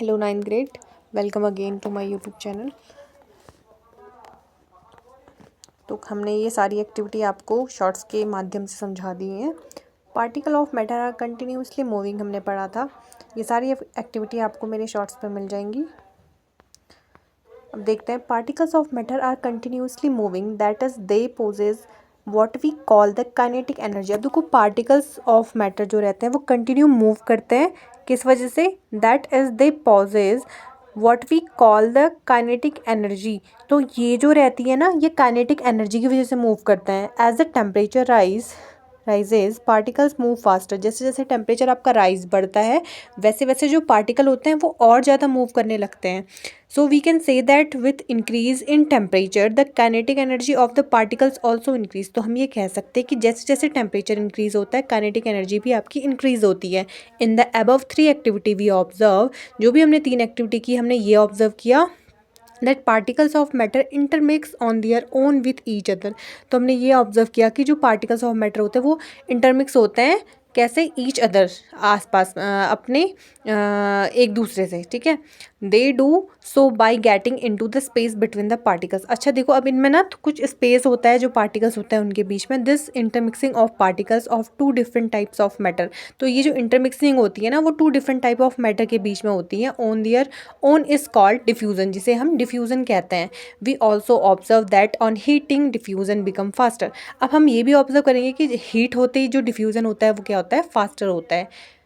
Hello ninth grade, welcome again to my YouTube channel. तो हमने ये सारी एक्टिविटी आपको शॉर्ट्स के माध्यम से समझा दी है। Particle of matter are continuously moving हमने पढ़ा था। ये सारी एक्टिविटी आपको मेरे शॉर्ट्स पे मिल जाएंगी। अब देखते हैं, particles of matter are continuously moving, that is they possess what we call the kinetic energy. अब देखो, पार्टिकल्स ऑफ मैटर जो रहते हैं वो कंटिन्यू मूव करते हैं, किस वजह से? That is they possess what we call the kinetic energy. तो ये जो रहती है ना, ये काइनेटिक एनर्जी की वजह से मूव करते हैं। As the temperature rises particles move faster. जैसे जैसे टेम्परेचर आपका राइज बढ़ता है, वैसे वैसे जो पार्टिकल होते हैं वो और ज़्यादा मूव करने लगते हैं। So we can say that with increase in temperature the kinetic energy of the particles also increase. तो हम ये कह सकते हैं कि जैसे जैसे टेम्परेचर इंक्रीज होता है, काइनेटिक एनर्जी भी आपकी इंक्रीज होती है। In the above 3 activity we observe, जो भी हमने 3 एक्टिविटी की, हमने ये ऑब्जर्व किया that particles of matter intermix on their own with each other. तो हमने ये ऑब्जर्व किया कि जो पार्टिकल्स ऑफ मैटर होते हैं वो इंटरमिक्स होते हैं, कैसे? ईच अदर, आसपास, अपने एक दूसरे से, ठीक है। They do so by getting into the space between the particles. अच्छा देखो, अब इनमें ना कुछ स्पेस होता है जो पार्टिकल्स होते हैं उनके बीच में। This intermixing of particles of 2 different types of matter. तो ये जो इंटरमिक्सिंग होती है ना, वो 2 डिफरेंट टाइप ऑफ मैटर के बीच में होती है। On their own is called diffusion, जिसे हम डिफ्यूजन कहते हैं। We also observe that on heating diffusion become faster. अब हम ये भी ऑब्जर्व करेंगे कि हीट होते ही जो डिफ्यूजन होता है वो क्या होता है? फास्टर होता है।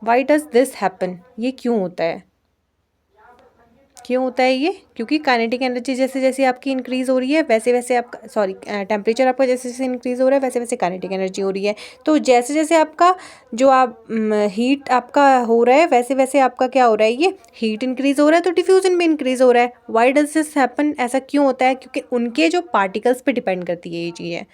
Why does this happen? ये क्यों होता है? क्यों होता है ये? क्योंकि काइनेटिक एनर्जी जैसे जैसे आपकी इंक्रीज हो रही है, वैसे वैसे आपका टेम्परेचर आपका जैसे जैसे इंक्रीज हो रहा है, वैसे वैसे काइनेटिक एनर्जी हो रही है। तो जैसे जैसे आपका जो हीट आपका हो रहा है, वैसे वैसे आपका क्या हो रहा है? ये हीट इंक्रीज हो रहा है, तो डिफ्यूजन भी इंक्रीज हो रहा है। Why does this happen? ऐसा क्यों होता है? क्योंकि उनके जो पार्टिकल्स पे डिपेंड करती है ये चीज़ है।